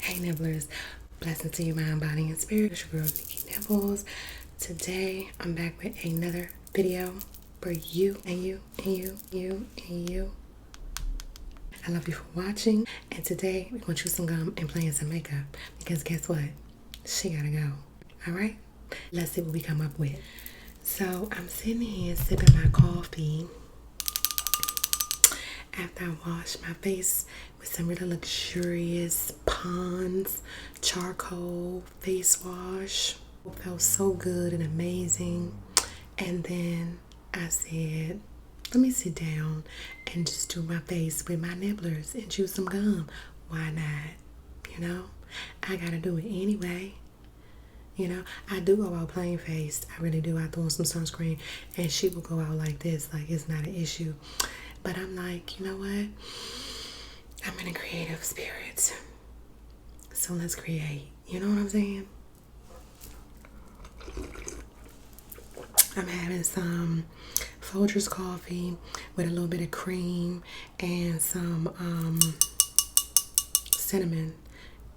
Hey Nibblers, blessings to your mind, body, and spirit. It's your girl Nikki Nibblez. Today I'm back with another video for you and you and you and you. I love you for watching, and today we're gonna chew some gum and play some makeup because guess what? She gotta go. Alright? Let's see what we come up with. So I'm sitting here sipping my coffee after I washed my face with some really luxurious Pond's charcoal face wash. It felt so good and amazing. And then I said, let me sit down and just do my face with my nibblers and chew some gum. Why not? You know, I gotta do it anyway. You know, I do go out plain faced. I really do. I throw on some sunscreen and she will go out like this, like it's not an issue. But I'm like, you know what? I'm in a creative spirit. So let's create. You know what I'm saying? I'm having some Folgers coffee with a little bit of cream and some cinnamon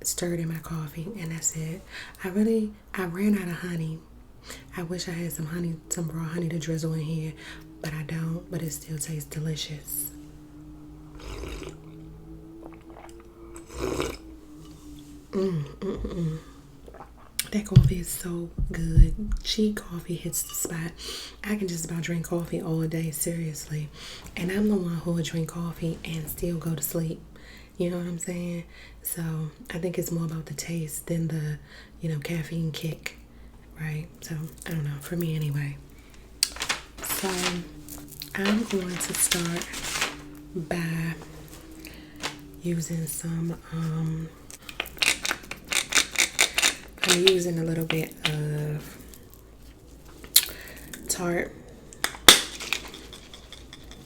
stirred in my coffee, and that's it. I ran out of honey. I wish I had some honey, some raw honey to drizzle in here, but I don't, but it still tastes delicious. That coffee is so good. Cheap coffee hits the spot. I can just about drink coffee all day, seriously. And I'm the one who would drink coffee and still go to sleep. You know what I'm saying? So I think it's more about the taste than the, caffeine kick, right? So I don't know, for me anyway. So I'm going to start by using some, I'm using a little bit of Tarte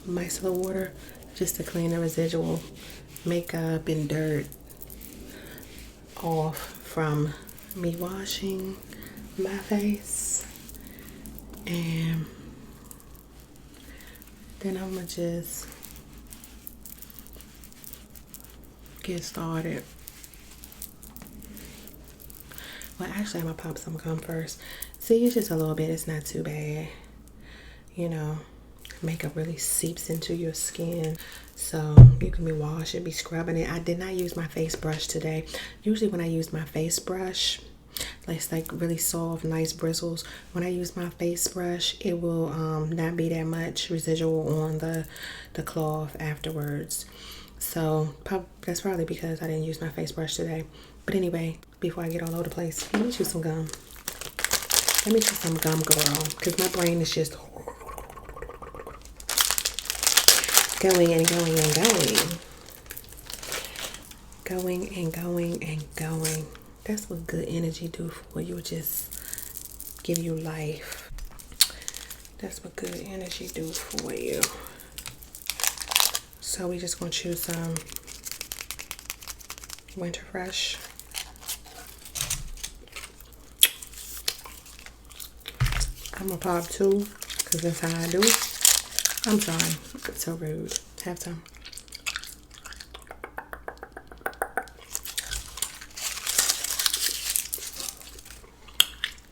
micellar water just to clean the residual makeup and dirt off from me washing my face. And then I'm gonna just get started. Well, actually, I'm gonna pop some gum first. See, it's just a little bit. It's not too bad. You know, makeup really seeps into your skin. So you can be washing, be scrubbing it. I did not use my face brush today. Usually when I use my face brush, it's like really soft, nice bristles. When I use my face brush, it will not be that much residual on the cloth afterwards. So that's probably because I didn't use my face brush today. But anyway, before I get all over the place, let me chew some gum. Let me chew some gum, girl, because my brain is just going and going and going. Going and going and going. That's what good energy do for you. Just give you life. That's what good energy do for you. So we just gonna choose some Winter Fresh. I'm gonna pop two because that's how I do. I'm sorry, it's so rude. Have some.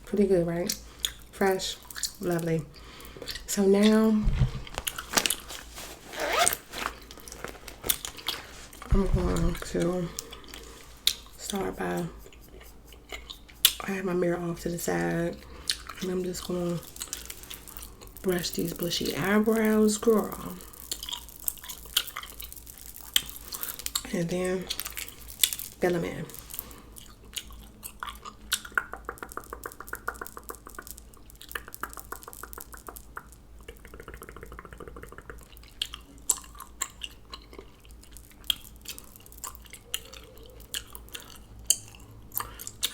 Pretty good, right? Fresh, lovely. So now I'm going to start by, I have my mirror off to the side, and I'm just gonna brush these bushy eyebrows, girl. And then fill them in.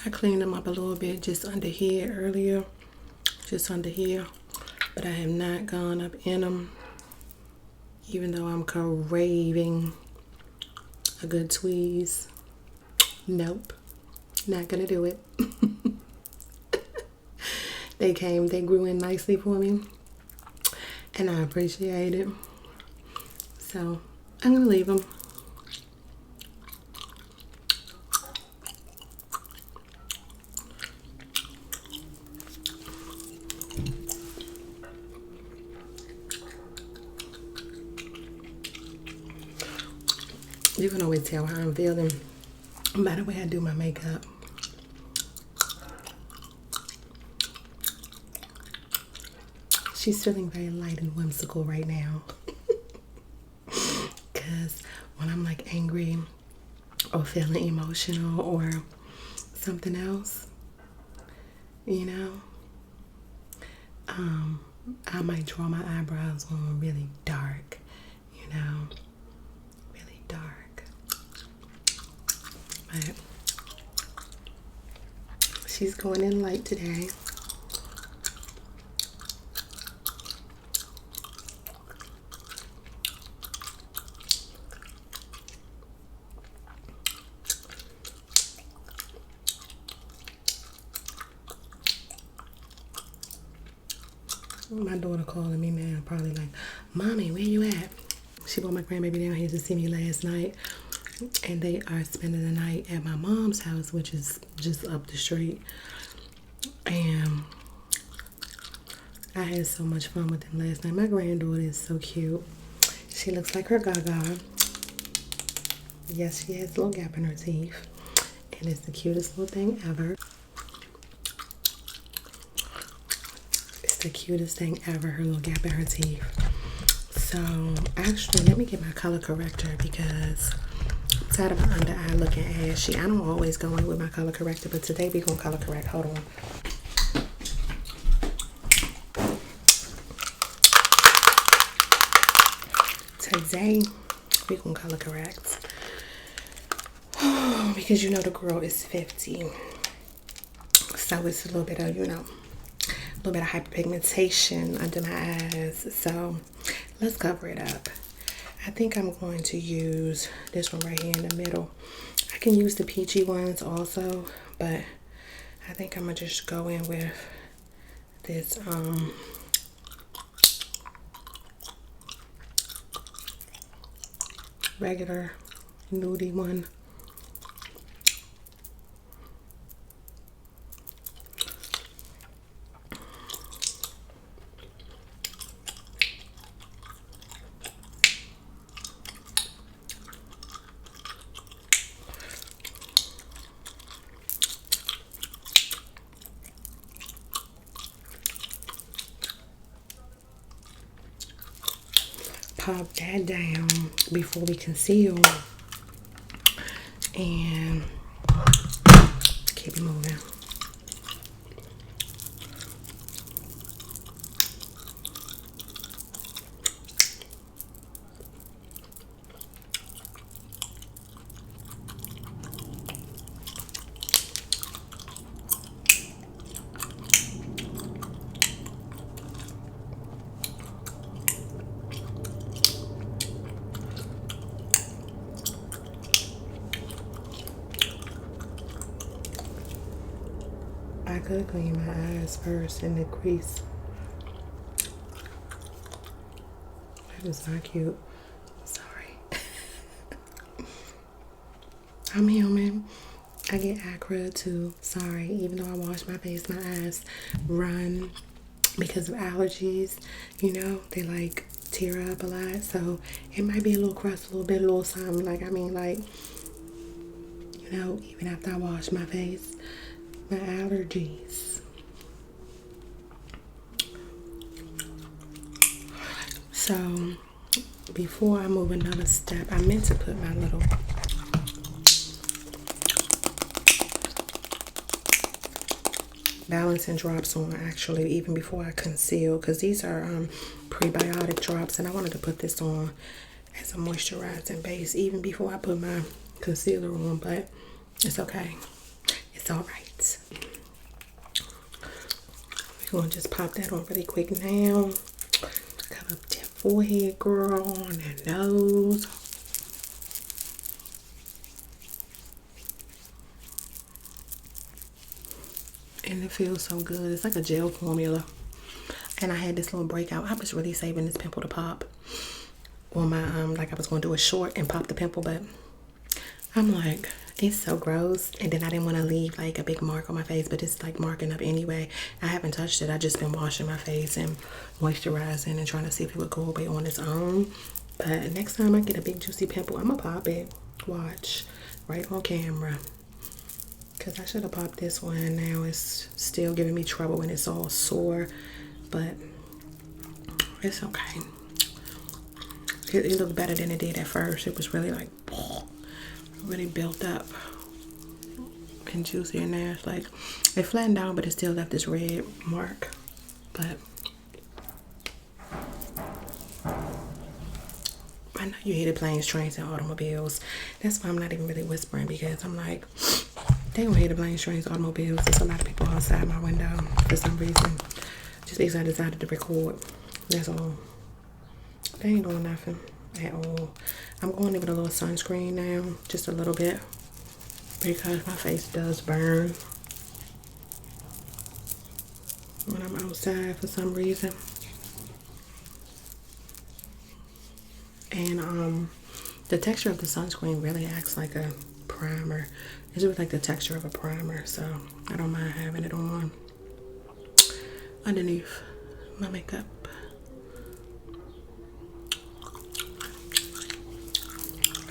I cleaned them up a little bit just under here earlier, just under here, but I have not gone up in them, even though I'm craving a good tweeze. Nope, not gonna do it. They grew in nicely for me, and I appreciate it. So I'm gonna leave them. You can always tell how I'm feeling by the way I do my makeup. She's feeling very light and whimsical right now. Because when I'm like angry or feeling emotional or something else, you know, I might draw my eyebrows on really dark, you know, really dark. But she's going in light today. My daughter calling me now, probably like, Mommy, where you at? She brought my grandbaby down here to see me last night, and they are spending the night at my mom's house, which is just up the street. And I had so much fun with them last night. My granddaughter is so cute. She looks like her gaga. Yes, she has a little gap in her teeth, and it's the cutest little thing ever. The cutest thing ever, her little gap in her teeth. So actually, let me get my color corrector because I'm tired of my under eye looking ashy. I don't always go in with my color corrector, but today we're gonna color correct. Hold on. Today we're gonna color correct because you know the girl is 50, so it's a little bit of, you know, a little bit of hyperpigmentation under my eyes. So let's cover it up. I think I'm going to use this one right here in the middle. I can use the peachy ones also, but I think I'm gonna just go in with this regular nudie one. Pop that down before we conceal and keep it moving. I could clean my eyes first in the crease. That is not cute. Sorry. I'm human. I get acra too. Sorry. Even though I wash my face, my eyes run because of allergies. You know, they like tear up a lot. So it might be a little crust, a little something. Like, I mean, like, you know, even after I wash my face, my allergies. So before I move another step, I meant to put my little balancing drops on actually even before I conceal, because these are prebiotic drops, and I wanted to put this on as a moisturizing base even before I put my concealer on, but it's okay. It's all right. We're gonna just pop that on really quick now. Cover up that forehead, girl, and that nose. And it feels so good. It's like a gel formula. And I had this little breakout. I was really saving this pimple to pop on my like I was gonna do a short and pop the pimple, but I'm like, it's so gross. And then I didn't want to leave like a big mark on my face, but it's like marking up anyway. I haven't touched it. I just been washing my face and moisturizing and trying to see if it would go away on its own. But next time I get a big juicy pimple, I'm gonna pop it. Watch right on camera. Because I should have popped this one. Now it's still giving me trouble when it's all sore. But it's okay. It looked better than it did at first. It was really like, really built up and juicy, and now it's like, it flattened out, but it still left this red mark. But I know you hated planes, trains, and automobiles. That's why I'm not even really whispering, because I'm like, they don't hate the planes, trains, automobiles. There's a lot of people outside my window for some reason. Just because I decided to record. That's all. They ain't doing nothing at all. I'm going in with a little sunscreen now, just a little bit, because my face does burn when I'm outside for some reason. And the texture of the sunscreen really acts like a primer. It's just like the texture of a primer, so I don't mind having it on underneath my makeup.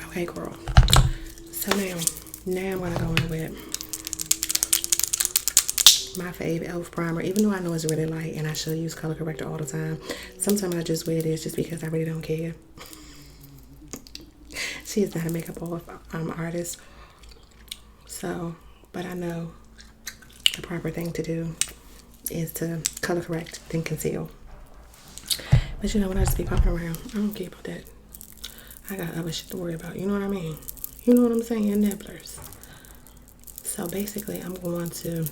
Okay, girl. So now I'm gonna go in with my fave e.l.f. primer. Even though I know it's really light and I should use color corrector all the time, sometimes I just wear this just because I really don't care. She is not a makeup artist, so, but I know the proper thing to do is to color correct, then conceal. But you know what, I just be popping around. I don't care about that. I got other shit to worry about. You know what I mean? You know what I'm saying? Nibblers. So basically, I'm going to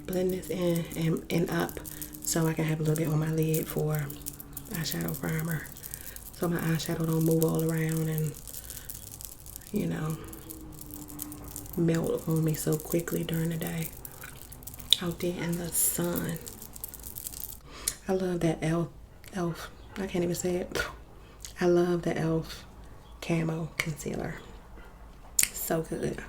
blend this in and up so I can have a little bit on my lid for eyeshadow primer. So my eyeshadow don't move all around and, you know, melt on me so quickly during the day out there in the sun. I love that e.l.f. I can't even say it. I love the e.l.f. camo concealer. So good.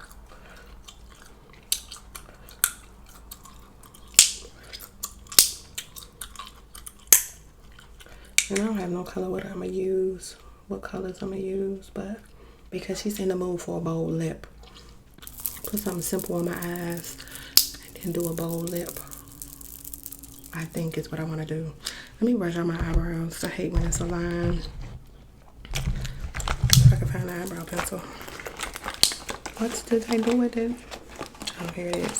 And I don't have no color what I'm gonna use, what colors I'm gonna use, but because she's in the mood for a bold lip, put something simple on my eyes and then do a bold lip. I think is what I want to do. Let me brush out my eyebrows. I hate when it's a line. If I can find an eyebrow pencil. What did I do with it? Oh, here it is.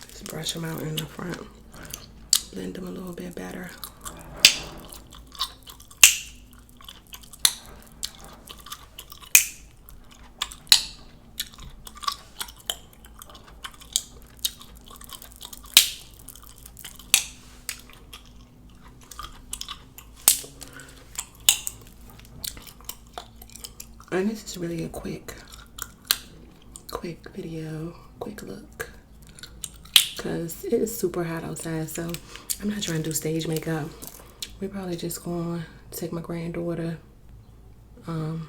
Just brush them out in the front. Blend them a little bit better. And this is really a quick video, quick look, because it is super hot outside, so I'm not trying to do stage makeup. We're probably just going to take my granddaughter, and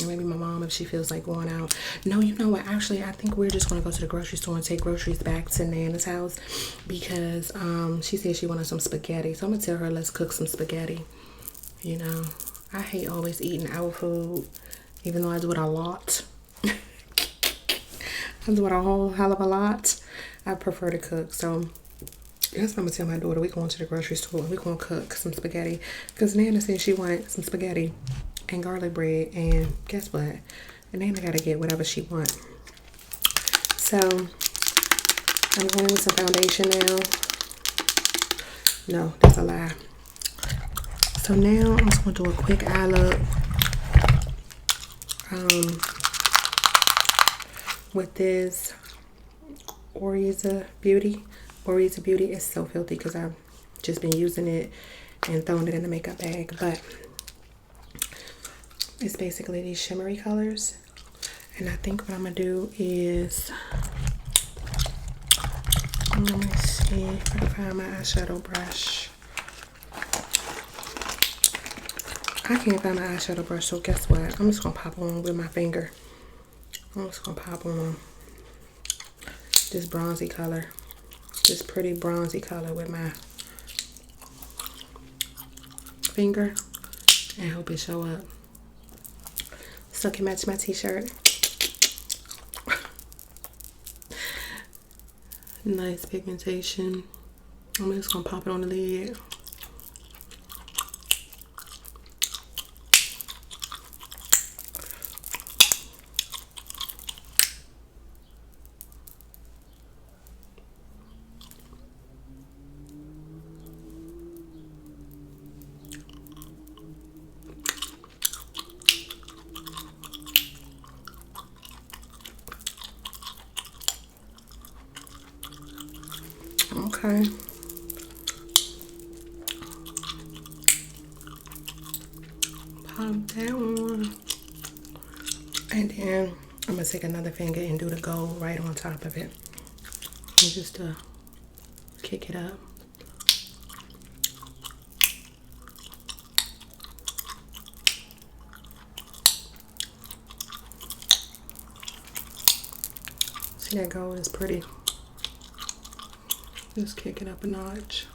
maybe my mom if she feels like going out. No, you know what, actually I think we're just going to go to the grocery store and take groceries back to Nana's house, because she said she wanted some spaghetti, so I'm going to tell her let's cook some spaghetti. You know, I hate always eating out food. Even though I do it a lot. I do it a whole hell of a lot. I prefer to cook. So that's what I'm going to tell my daughter. We're going to the grocery store. We're going to cook some spaghetti. Because Nana said she wanted some spaghetti and garlic bread. And guess what? And Nana got to get whatever she wants. So I'm going with some foundation now. No, that's a lie. So now I'm just going to do a quick eye look. With this IPSY Beauty. IPSY Beauty is so filthy because I've just been using it and throwing it in the makeup bag, but it's basically these shimmery colors. And I think what I'm gonna do is, let me see if I can find my eyeshadow brush. I can't find my eyeshadow brush, so guess what? I'm just gonna pop on with my finger. I'm just gonna pop on this bronzy color this pretty bronzy color with my finger and hope it show up. So can match my t-shirt. Nice pigmentation. I'm just gonna pop it on the lid. Okay. Pop that one. And then I'm gonna take another finger and do the gold right on top of it. And just kick it up. See, that gold is pretty. Just kick it up a notch.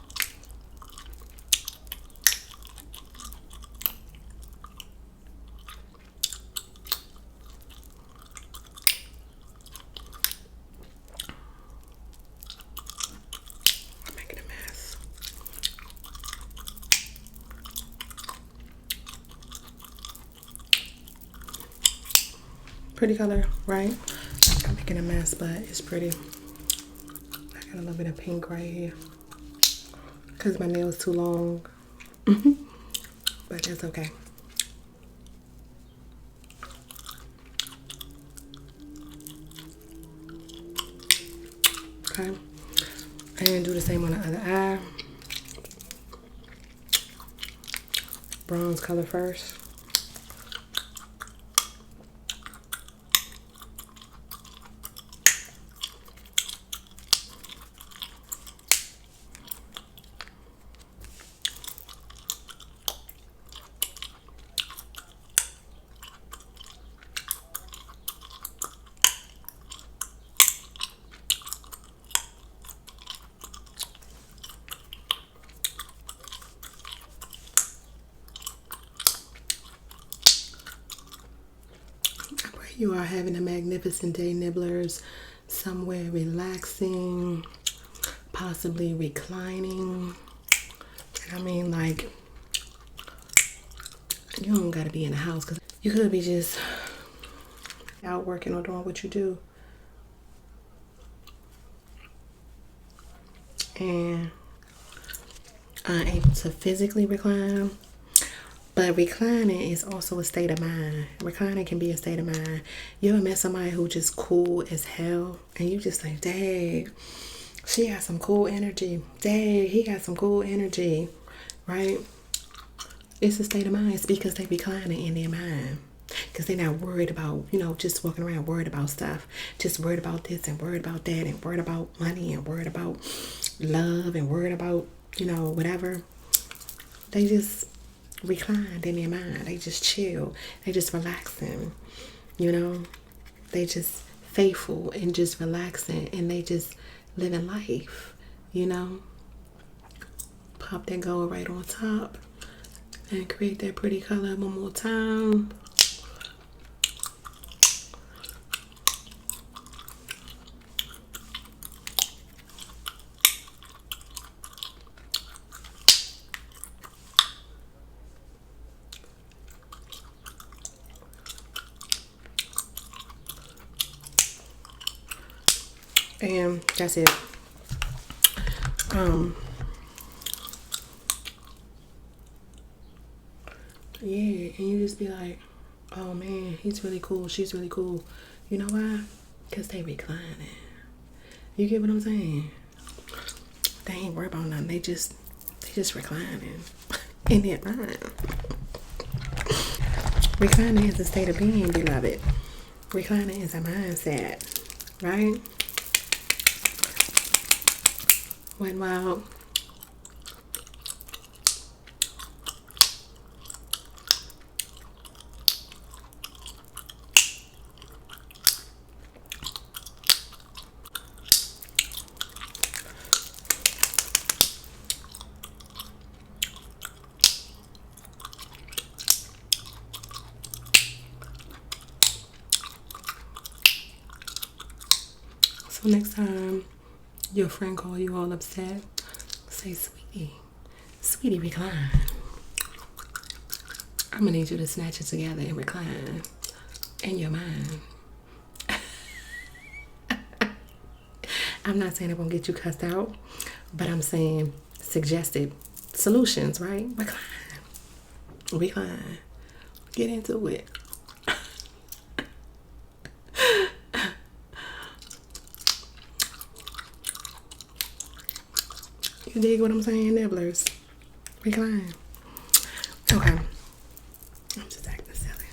I'm making a mess. Pretty color, right? I'm making a mess, but it's pretty. I got a little bit of pink right here because my nail's too long. But that's okay. Okay. And do the same on the other eye. Bronze color first. You are having a magnificent day, Nibblers. Somewhere relaxing, possibly reclining. And I mean, like, you don't gotta be in the house because you could be just out working or doing what you do. And unable to physically recline. But reclining is also a state of mind. Reclining can be a state of mind. You ever met somebody who just cool as hell and you just like, dang, she got some cool energy. Dang, he got some cool energy, right? It's a state of mind. It's because they reclining in their mind. Because they're not worried about, you know, just walking around worried about stuff. Just worried about this and worried about that and worried about money and worried about love and worried about, you know, whatever. They just reclined in their mind. They just chill. They just relaxing, you know. They just faithful and just relaxing and they just living life, you know. Pop that gold right on top and create that pretty color one more time. And that's it. Yeah, and you just be like, oh man, he's really cool, she's really cool. You know why? Because they reclining. You get what I'm saying? They ain't worried about nothing. They just reclining in their mind. Reclining is a state of being, beloved. Reclining is a mindset, right? Went wild. So next time your friend call you all upset, say, sweetie, recline. I'm gonna need you to snatch it together and recline in your mind. I'm not saying it won't get you cussed out, but I'm saying suggested solutions, right? Recline. Get into it. You dig what I'm saying, nibblers? Recline. Okay. I'm just acting silly.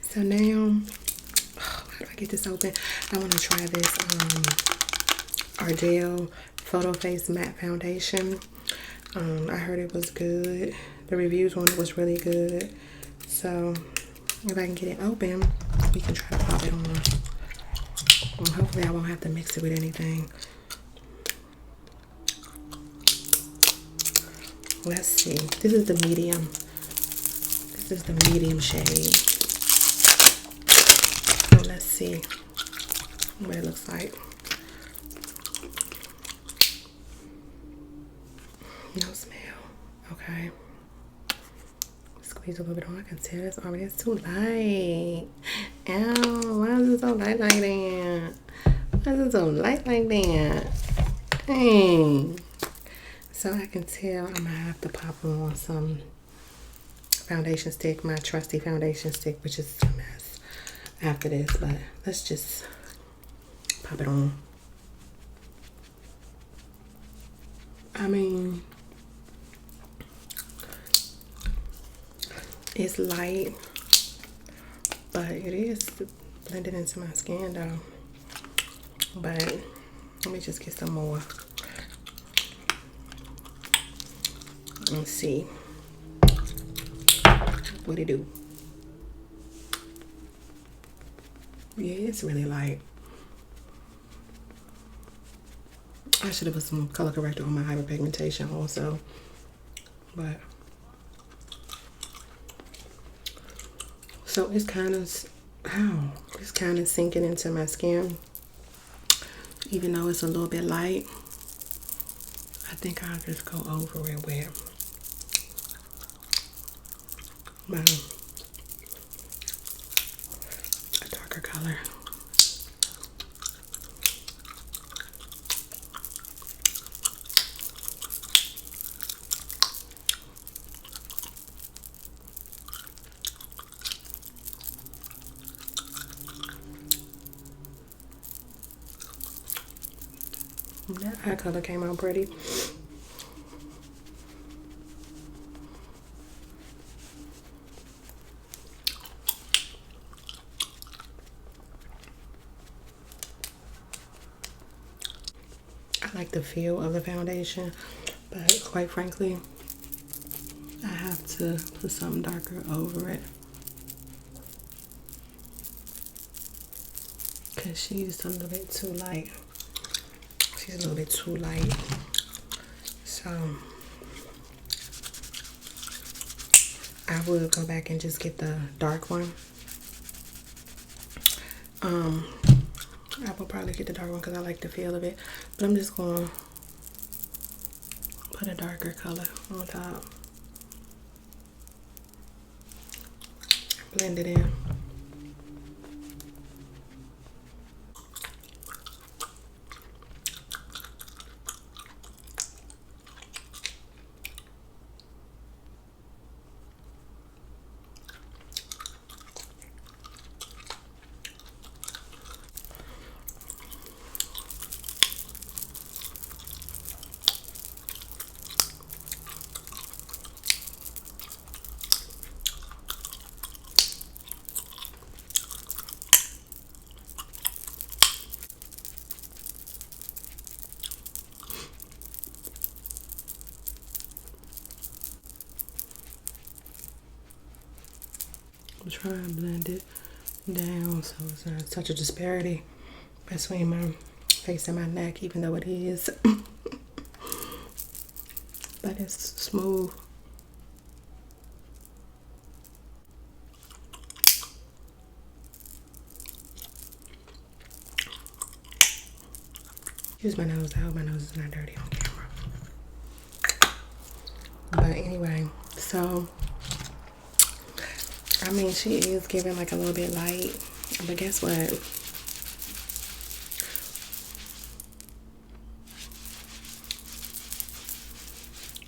So now, how do I get this open? I want to try this Ardell Photo Face Matte Foundation. I heard it was good. The reviews on it was really good. So if I can get it open, we can try to pop it on. Well, hopefully I won't have to mix it with anything. Let's see. This is the medium. This is the medium shade. So let's see what it looks like. No smell. Okay. Squeeze a little bit on. I can tell it's already too light. Ow, why is it so light like that? Why is it so light like that? Dang. So I can tell I'm gonna have to pop on some foundation stick, my trusty foundation stick, which is a mess after this, but let's just pop it on. I mean, it's light, but it is blended into my skin though. But let me just get some more. Let's see what it do. Yeah, it's really light. I should have put some color corrector on my hyperpigmentation also, but so it's kind of sinking into my skin, even though it's a little bit light. I think I'll just go over it with a darker color. That eye color came out pretty. I like the feel of the foundation, but quite frankly, I have to put something darker over it because she's a little bit too light. She's a little bit too light. So I will go back and just get the dark one. I will probably get the dark one because I like the feel of it. But I'm just going to put a darker color on top. Blend it in. I'm trying to blend it down so it's not such a disparity between my face and my neck, even though it is. But it's smooth. Use my nose. I hope my nose is not dirty on camera. But anyway, so I mean, she is giving like a little bit light, but guess what?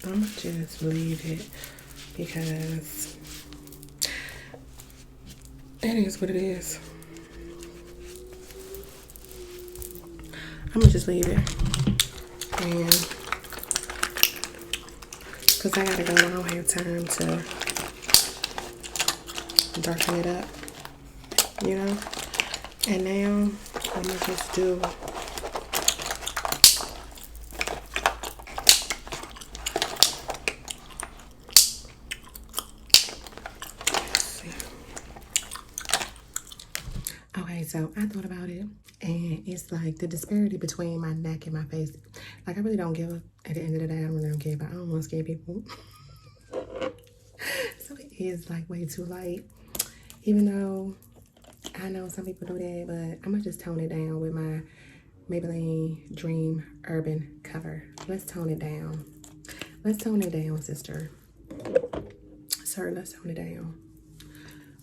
I'm gonna just leave it because it is what it is. I'm gonna just leave it, and because I gotta go, I don't have time to darken it up, you know. And now I'm gonna just do okay, so I thought about it, and it's like the disparity between my neck and my face. Like, I really don't give a, at the end of the day, I really don't care, but I don't want to scare people. So it is like way too light, even though I know some people do that, but I'm gonna just tone it down with my Maybelline Dream Urban Cover. Let's tone it down. Let's tone it down, sister. Sir, let's tone it down.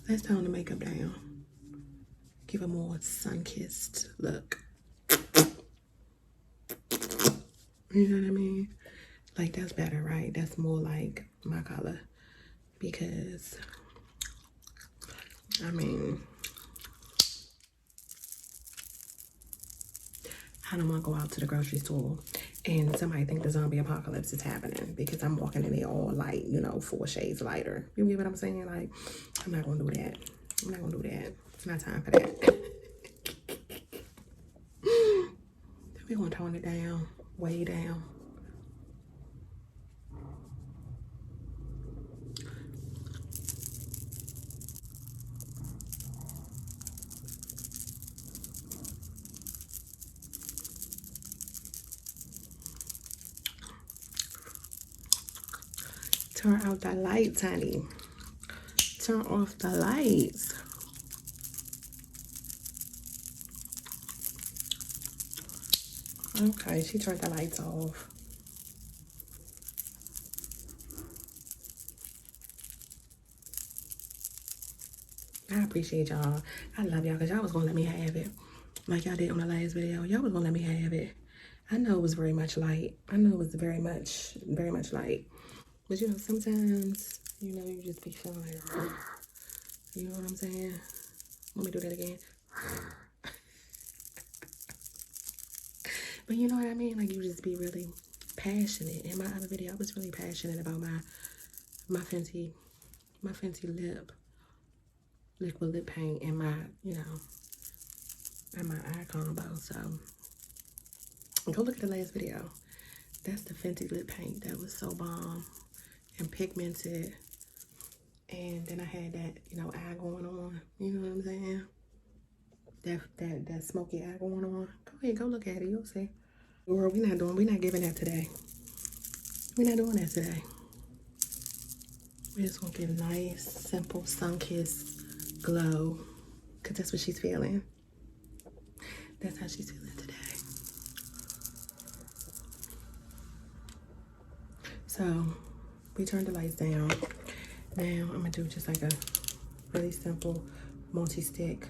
Let's tone the makeup down. Give a more sun-kissed look. You know what I mean? Like, that's better, right? That's more like my color. Because, I mean, I don't want to go out to the grocery store and somebody think the zombie apocalypse is happening because I'm walking in there all light, you know, 4 shades lighter. You get what I'm saying? Like, I'm not going to do that. I'm not going to do that. It's not time for that. We're going to tone it down, way down. Turn out the lights, honey. Turn off the lights. Okay, she turned the lights off. I appreciate y'all. I love y'all because y'all was going to let me have it. Like y'all did on the last video. Y'all was going to let me have it. I know it was very much light. I know it was very much light. But, you know, sometimes, you know, you just be feeling like, you know what I'm saying? Let me do that again. But you know what I mean? Like, you just be really passionate. In my other video, I was really passionate about my Fenty liquid lip paint and my, you know, and my eye combo. So, go look at the last video. That's the Fenty lip paint. That was so bomb and pigmented. And then I had that, you know, eye going on. You know what I'm saying? That smoky eye going on. Go ahead, go look at it. You'll see. Girl, we're not giving that today. We're not doing that today. We're just gonna get a nice, simple, sun-kissed glow. Because that's what she's feeling. That's how she's feeling today. So, we turned the lights down. Now, I'm gonna do just like a really simple multi-stick,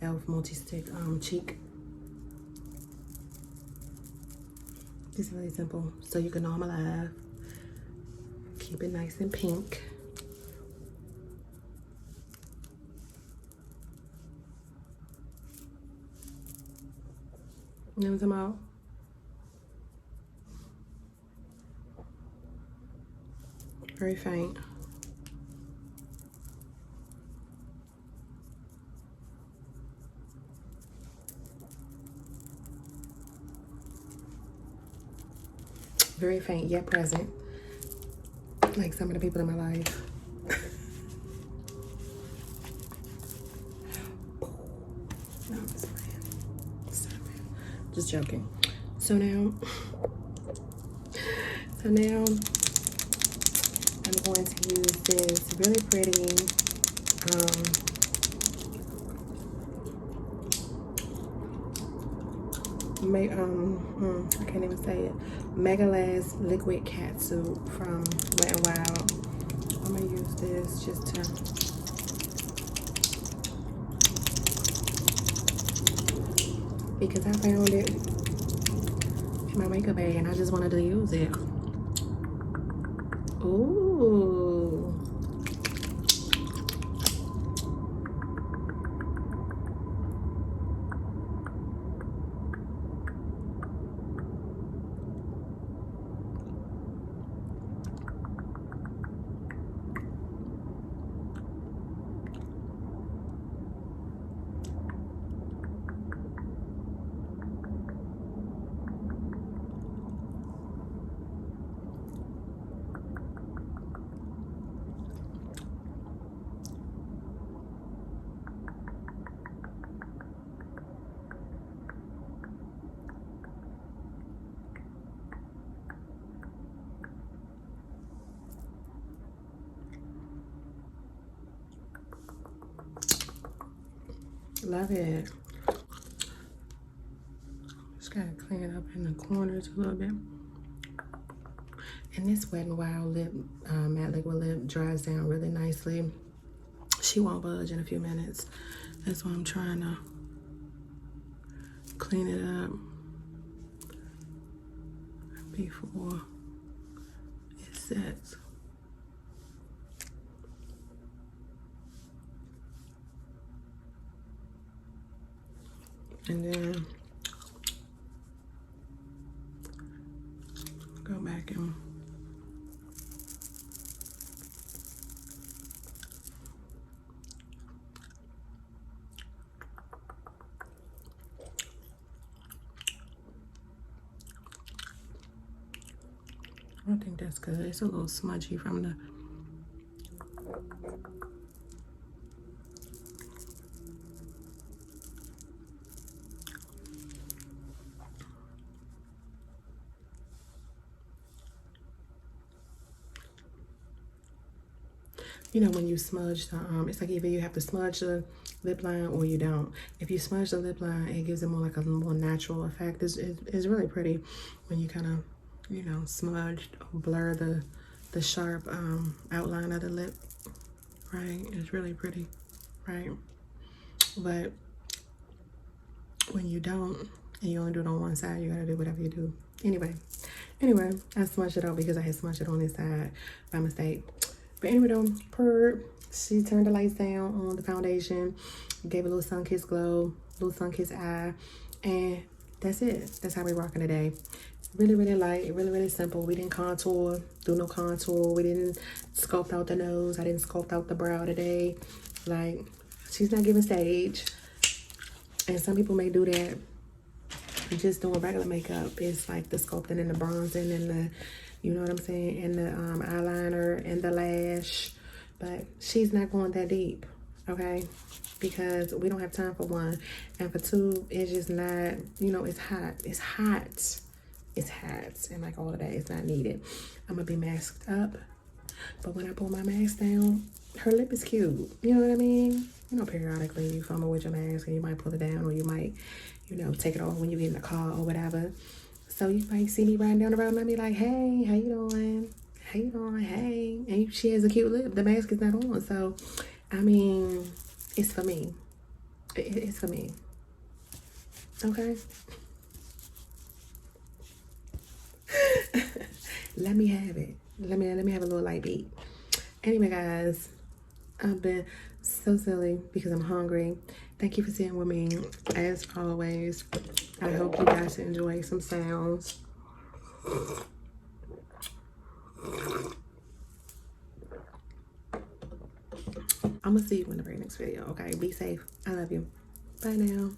e.l.f. multi-stick cheek. Just really simple. So you can normalize. Keep it nice and pink. You know what I'm talking about? Very faint. Very faint yet present. Like some of the people in my life. No, I'm just playing. Stop it. Just joking. So now I'm going to use this really pretty I can't even say it. Mega Last Liquid Cat Soup from Wet n Wild. I'm gonna use this just to because I found it in my makeup bag and I just wanted to use it. Ooh. Love it. Just gotta clean it up in the corners a little bit. And this Wet n Wild lip, matte liquid lip dries down really nicely. She won't budge in a few minutes. That's why I'm trying to clean it up before it sets. And then go back and I think that's good. It's a little smudgy from the you know, when you smudge the, it's like either you have to smudge the lip line or you don't. If you smudge the lip line, it gives it more like a more natural effect. It's really pretty when you kind of, you know, smudge or blur the sharp outline of the lip, right? It's really pretty, right? But when you don't, and you only do it on one side, you gotta do whatever you do. Anyway, I smudged it out because I had smudged it on this side by mistake. But anyway though, she turned the lights down on the foundation, gave a little sun-kissed glow, little sun-kissed eye, and that's it. That's how we're rocking today. Really, really light, really, really simple. We didn't contour, do no contour. We didn't sculpt out the nose. I didn't sculpt out the brow today. Like, she's not giving stage. And some people may do that just doing regular makeup. It's like the sculpting and the bronzing and the, you know what I'm saying, and the eyeliner and the lash. But she's not going that deep, okay? Because we don't have time for one. And for two, it's just not, you know, it's hot. It's hot. It's hot. And like all of that, it's not needed. I'm going to be masked up. But when I pull my mask down, her lip is cute. You know what I mean? You know, periodically you fumble with your mask and you might pull it down, or you might, you know, take it off when you get in the car or whatever. So you might see me riding down the road and I'll be like, hey, how you doing? How you doing? Hey. And she has a cute lip. The mask is not on. So, I mean, it's for me. It's for me. Okay? Let me have it. Let me have a little light beat. Anyway, guys, I've been so silly because I'm hungry. Thank you for sitting with me as always. I hope you guys enjoy some sounds. I'm gonna see you in the very next video. Okay, be safe. I love you. Bye now.